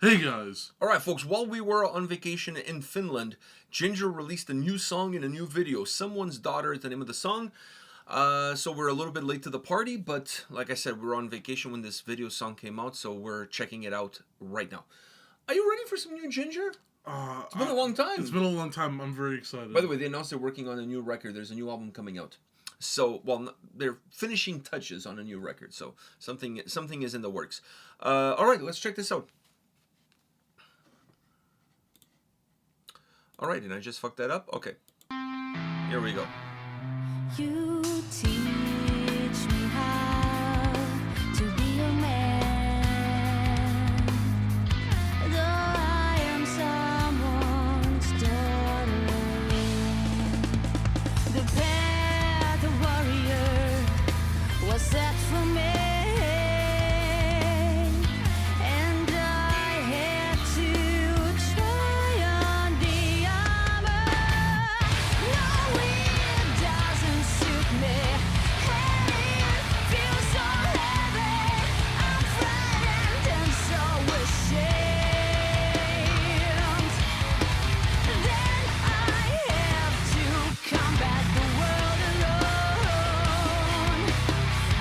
Hey guys! Alright folks, while we were on vacation in Finland, Jinjer released a new song and a new video. Someone's Daughter is the name of the song. So we're a little bit late to the party, but like I said, we were on vacation when this video song came out, so we're checking it out right now. Are you ready for some new Jinjer? It's been a long time. It's been a long time. I'm very excited. By the way, they announced they're working on a new record. There's a new album coming out. So, well, they're finishing touches on a new record. So something is in the works. All right, let's check this out. All right, and I just fucked that up. Okay, here we go. You teach me how to be a man, though I am someone's daughter. The path of warrior was set for me, and I had to try on the armor. No, it doesn't suit me, and it feels so heavy. I'm frightened and so ashamed. Then I have to combat the world alone.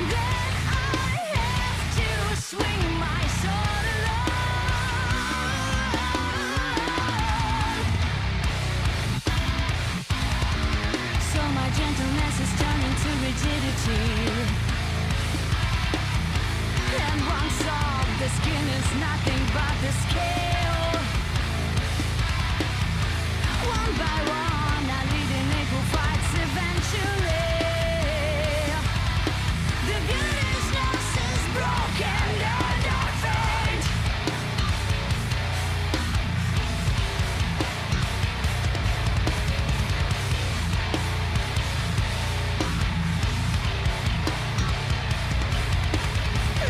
Then I have to swing my sword alone. So my gentleness is turning to rigidity, and once off, the skin is nothing but the scale. One by one, I lead in equal fights eventually. The goodness is broken and I faint.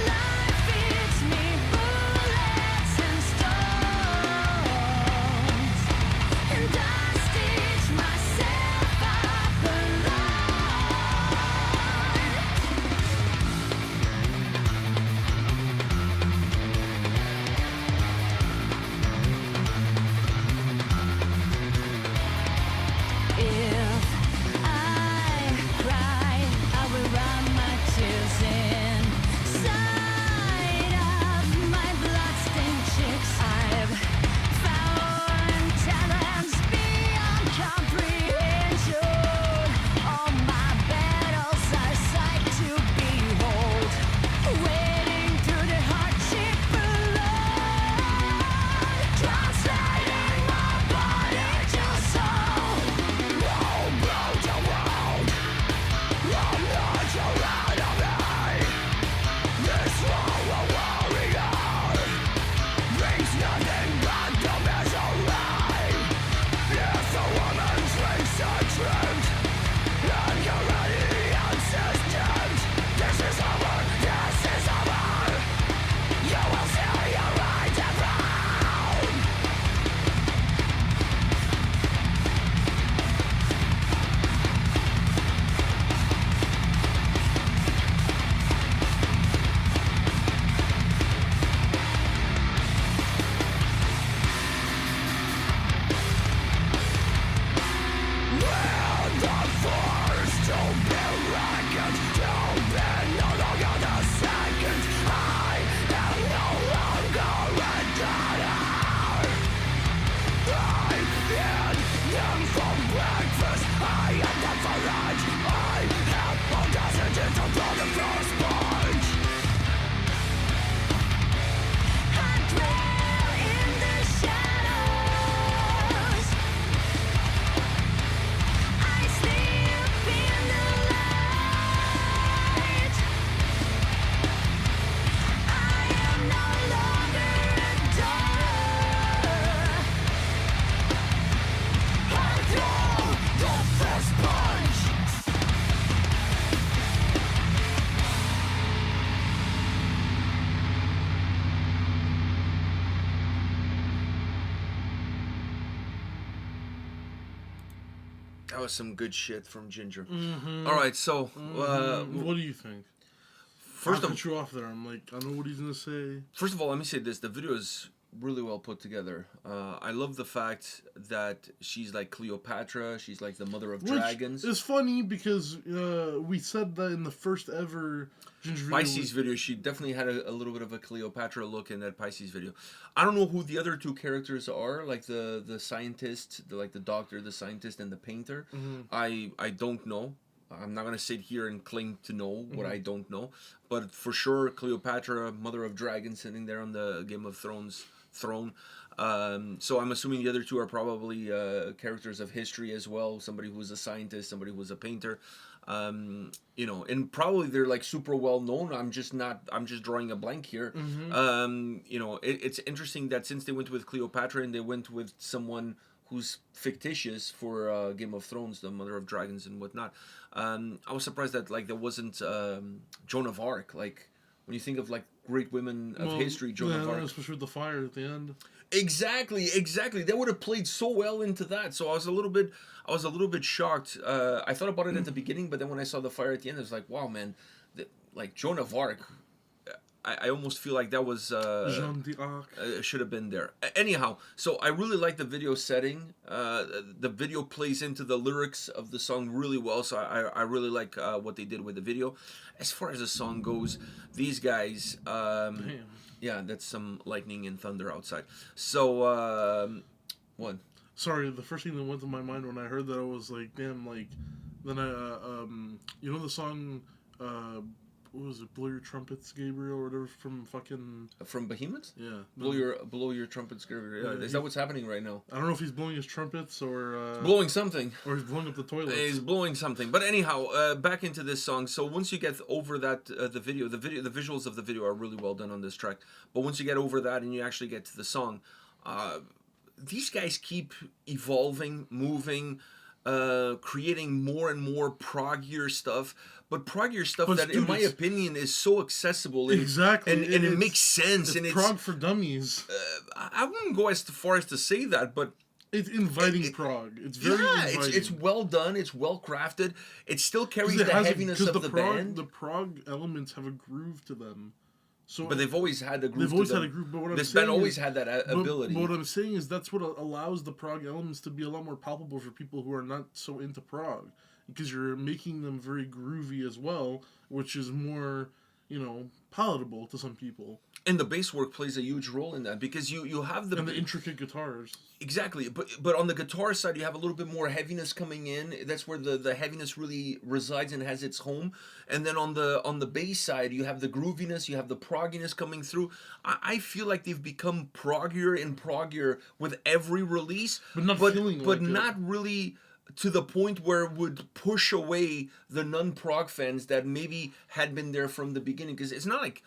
Life feeds me bullets and stones, and I stitch myself up If I cry, I will run my tears inside of my blood-stained cheeks. I've found talents beyond comprehension. All my battles are sight to behold, wading through the hardship alone, translating my body to soul. I dwell in the shadows. I sleep in the light. I am no longer a daughter. I throw the first punch. That was some good shit from Jinjer. All right, so What do you think? first I of cut you off there. I'm like, I know what he's gonna say. First of all, let me say this: the video is really well put together. I love the fact that she's like Cleopatra. She's like the mother of dragons. It's funny because we said that in the first ever Ginger video. Pisces video, she definitely had a little bit of a Cleopatra look in that Pisces video. I don't know who the other two characters are, like the scientist, like the doctor, the scientist, and the painter. I don't know. I'm not gonna sit here and claim to know what I don't know, but for sure, Cleopatra, mother of dragons, sitting there on the Game of Thrones throne. So I'm assuming the other two are probably characters of history as well. Somebody who's a scientist, somebody who's a painter. You know, and probably they're like super well known. I'm just drawing a blank here. You know, it's interesting that since they went with Cleopatra and they went with someone who's fictitious for Game of Thrones, the mother of dragons and whatnot. I was surprised that like there wasn't Joan of Arc. Like when you think of like great women of history, Joan of Arc, especially with the fire at the end. Exactly. They would have played so well into that. So I was a little bit shocked. I thought about it at the beginning, but then when I saw the fire at the end, I was like, wow, man, like Joan of Arc. I almost feel like that was Jeanne d'Arc. Should have been there. Anyhow, so I really like the video setting. The video plays into the lyrics of the song really well, so I really like what they did with the video. As far as the song goes, these guys, yeah, that's some lightning and thunder outside. So, what? Sorry, the first thing that went to my mind when I heard that, I was like, damn, like, then you know the song, what was it, Blow Your Trumpets, Gabriel, or whatever, From Behemoth? Yeah. Blow your trumpets, Gabriel. Yeah, is that what's happening right now? I don't know if he's blowing his trumpets or... blowing something. Or he's blowing up the toilet. He's blowing something. But anyhow, back into this song. So once you get over that, the visuals of the video are really well done on this track. But once you get over that and you actually get to the song, these guys keep evolving, moving, creating more and more proggier stuff, but proggier stuff that, in my opinion, is so accessible. And, exactly. And it makes sense. It's prog for dummies. I wouldn't go as far as to say that, but... It's inviting prog. It's very inviting. It's well done. It's well crafted. It still carries the heaviness of the band. The prog elements have a groove to them. So, but they've always had a groove. They've always had a groove. But what this band always had that ability. But what I'm saying is that's what allows the prog elements to be a lot more palpable for people who are not so into prog, because you're making them very groovy as well, which is more, palatable to some people. And the bass work plays a huge role in that, because you have the intricate guitars. Exactly, but on the guitar side you have a little bit more heaviness coming in. That's where the heaviness really resides and has its home. And then on the bass side you have the grooviness, you have the progginess coming through. I feel like they've become proggier and proggier with every release, but not really to the point where it would push away the non-prog fans that maybe had been there from the beginning. Because it's not like,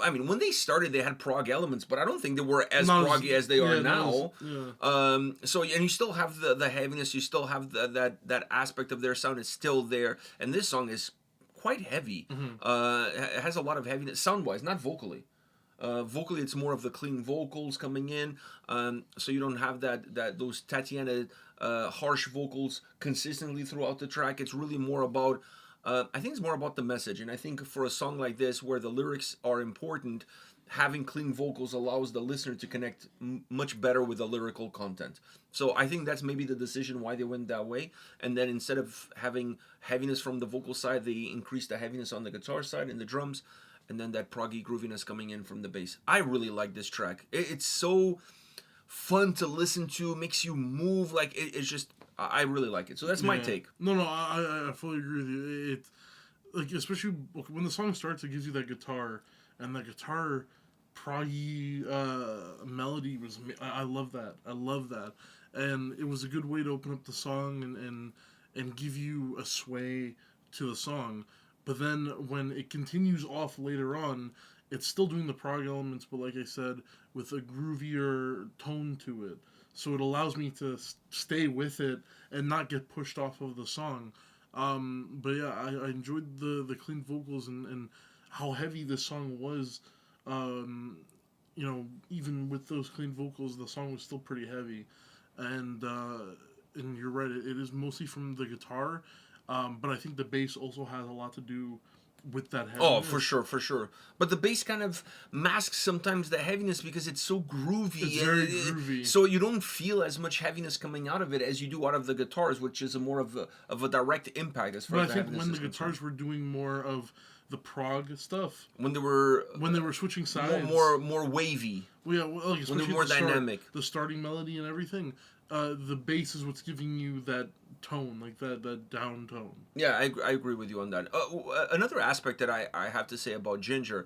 I mean, when they started, they had prog elements, but I don't think they were as proggy as they are now. So, and you still have the heaviness, you still have that aspect of their sound is still there. And this song is quite heavy. It has a lot of heaviness, sound-wise, not vocally. Vocally, it's more of the clean vocals coming in, so you don't have those Tatiana harsh vocals consistently throughout the track. It's really more about, I think it's more about the message. And I think for a song like this, where the lyrics are important, having clean vocals allows the listener to connect much better with the lyrical content. So I think that's maybe the decision why they went that way. And then instead of having heaviness from the vocal side, they increased the heaviness on the guitar side and the drums, and then that proggy grooviness coming in from the bass. I really like this track. It's so fun to listen to, makes you move. Like, it's just, I really like it. So that's my take. No, I fully agree with you. It, like, especially when the song starts, it gives you that guitar, and that guitar proggy melody was, I love that. I love that. And it was a good way to open up the song and give you a sway to the song. But then when it continues off later on, it's still doing the prog elements, but like I said, with a groovier tone to it. So it allows me to stay with it and not get pushed off of the song. But yeah, I enjoyed the clean vocals and how heavy this song was. Even with those clean vocals, the song was still pretty heavy. And you're right, it is mostly from the guitar. But I think the bass also has a lot to do with that heaviness. Oh, for sure, for sure. But the bass kind of masks sometimes the heaviness because it's so groovy. It's very groovy. So you don't feel as much heaviness coming out of it as you do out of the guitars, which is a more of a direct impact as far But as I the think heaviness when the is concerned. guitars were doing more of the prog stuff, When they were switching sides, more wavy. well, yeah, well, like, especially more at the start, dynamic. the starting melody and everything, the bass is what's giving you that tone, like that down tone. Yeah, I agree with you on that. Another aspect that I have to say about Jinjer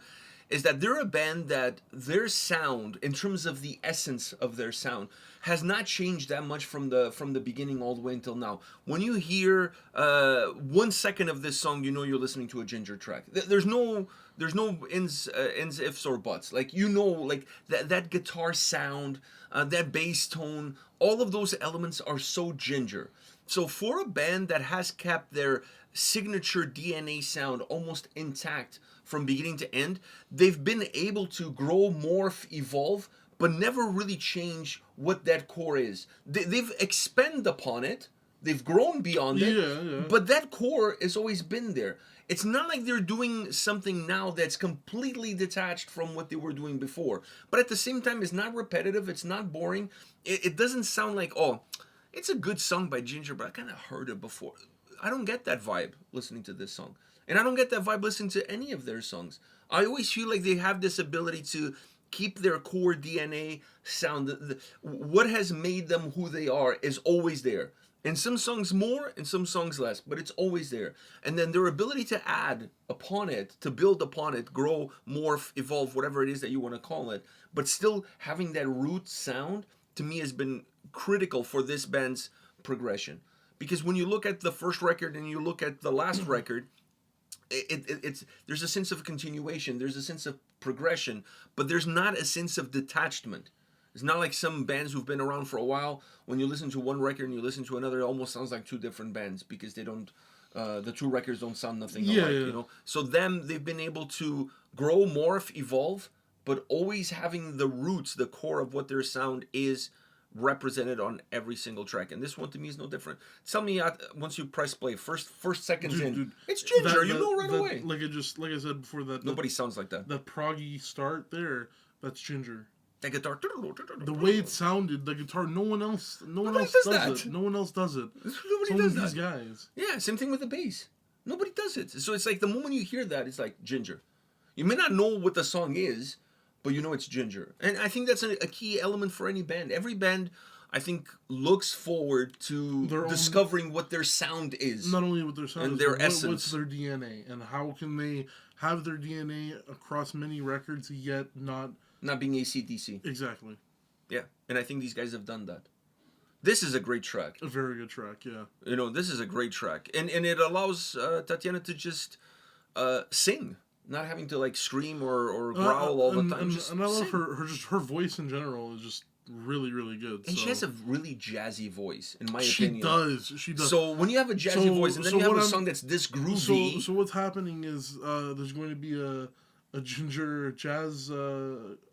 is that they're a band that their sound, in terms of the essence of their sound, has not changed that much from the beginning all the way until now. When you hear 1 second of this song, you know you're listening to a Jinjer track. There's no ins, ifs, or buts. Like, you know, like that guitar sound, that bass tone, all of those elements are so Jinjer. So for a band that has kept their signature DNA sound almost intact from beginning to end, they've been able to grow, morph, evolve, but never really change what that core is. They've expanded upon it, they've grown beyond it, Yeah. but that core has always been there. It's not like they're doing something now that's completely detached from what they were doing before. But at the same time, it's not repetitive, it's not boring. It doesn't sound like, oh, it's a good song by Jinjer, but I kind of heard it before. I don't get that vibe listening to this song. And I don't get that vibe listening to any of their songs. I always feel like they have this ability to keep their core DNA sound. What has made them who they are is always there. In some songs more, in some songs less, but it's always there. And then their ability to add upon it, to build upon it, grow, morph, evolve, whatever it is that you want to call it, but still having that root sound, to me, has been critical for this band's progression. Because when you look at the first record and you look at the last record, it's there's a sense of continuation, there's a sense of progression, but there's not a sense of detachment. It's not like some bands who've been around for a while. When you listen to one record and you listen to another, it almost sounds like two different bands because they don't, the two records don't sound nothing alike. You know. So they've been able to grow, morph, evolve, but always having the roots, the core of what their sound is, represented on every single track. And this one to me is no different. Tell me, once you press play, first seconds dude, it's Jinjer. You know right away. Like I said before, that nobody sounds like that. That proggy start there, that's Jinjer. That guitar, the way it sounded, the guitar, no one else does it. No one else does it. Nobody does that. These guys. Yeah, same thing with the bass. Nobody does it. So it's like the moment you hear that, it's like Jinjer. You may not know what the song is, but you know it's Jinjer. And I think that's a key element for any band. Every band, I think, looks forward to discovering what their sound is. Not only what their sound and is, their but essence. What's their DNA, and how can they have their DNA across many records yet not being AC/DC. Exactly. Yeah, and I think these guys have done that. This is a great track. A very good track, yeah. You know, this is a great track. And it allows Tatiana to just sing. Not having to like scream or growl all the time. And I love her voice in general is just really, really good. And she has a really jazzy voice, in my She opinion. does. So when you have a jazzy voice and then you have a song that's this groovy. So what's happening is there's going to be a Jinjer jazz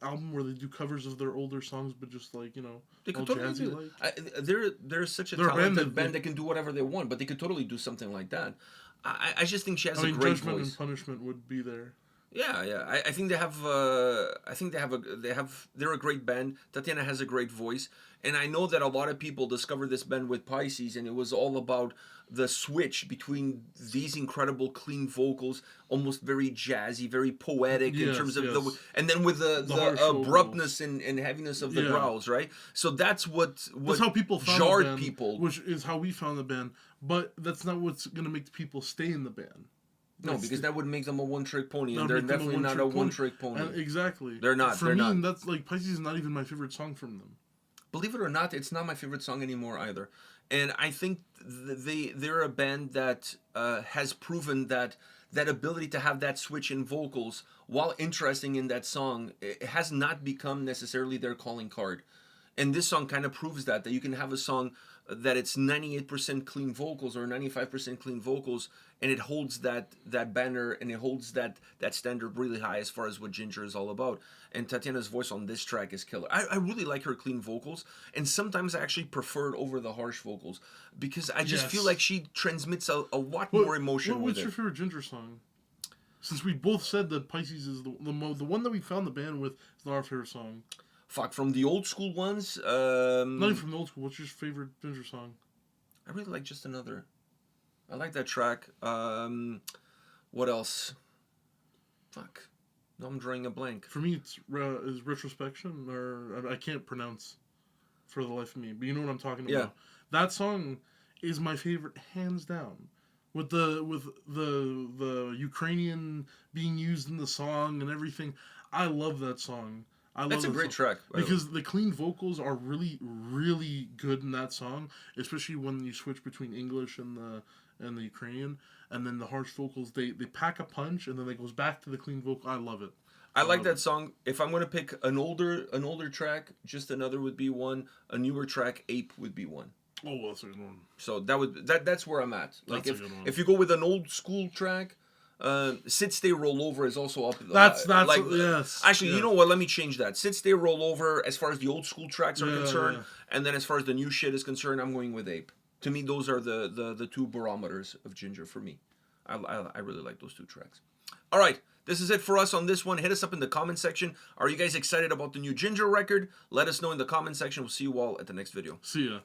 album where they do covers of their older songs, but just like, you know, they could all totally jazzy do it. They're such a talented band that can do whatever they want, but they could totally do something like that. I just think she has a great Judgment voice. and Punishment would be there. Yeah. I think they have. They're a great band. Tatiana has a great voice, and I know that a lot of people discovered this band with Pisces, and it was all about the switch between these incredible clean vocals, almost very jazzy, very poetic in terms of and then with the abruptness and heaviness of the growls, right? So that's that's how people found jarred the band, people, which is how we found the band. But that's not what's gonna make people stay in the band. No, because that would make them a one-trick pony, and they're definitely not a one-trick pony. Exactly. They're not. For me, that's like Pisces is not even my favorite song from them. Believe it or not, it's not my favorite song anymore either. And I think they're a band that has proven that ability to have that switch in vocals, while interesting in that song, it has not become necessarily their calling card. And this song kind of proves that you can have a song that it's 98% clean vocals or 95% clean vocals, and it holds that banner and it holds that standard really high as far as what Jinjer is all about. And Tatiana's voice on this track is killer. I really like her clean vocals, and sometimes I actually prefer it over the harsh vocals because I just feel like she transmits a lot more emotion with it. What's your favorite Jinjer song? Since we both said that Pisces is the one that we found the band with is not our favorite song. Fuck, from the old school ones. Not even from the old school. What's your favorite Jinjer song? I really like Just Another. I like that track. What else? Fuck. No, I'm drawing a blank. For me, it's is Retrospection, or I can't pronounce for the life of me. But you know what I'm talking about. Yeah. That song is my favorite, hands down. With the Ukrainian being used in the song and everything, I love that song. That's a great track. Because the clean vocals are really, really good in that song, especially when you switch between English and the Ukrainian, and then the harsh vocals, they pack a punch, and then it goes back to the clean vocal. I love it. I like that song. If I'm gonna pick an older track, Just Another would be one. A newer track, Ape would be one. Oh, well, that's a good one. So that's where I'm at. Like That's a good one. if you go with an old school track, Sit Stay Roll Over is also up. That's yes. Actually, yes. you know what? Let me change that. Sit Stay Roll Over, as far as the old school tracks are concerned, and then as far as the new shit is concerned, I'm going with Ape. To me, those are the two barometers of Jinjer for me. I really like those two tracks. All right. This is it for us on this one. Hit us up in the comment section. Are you guys excited about the new Jinjer record? Let us know in the comment section. We'll see you all at the next video. See ya.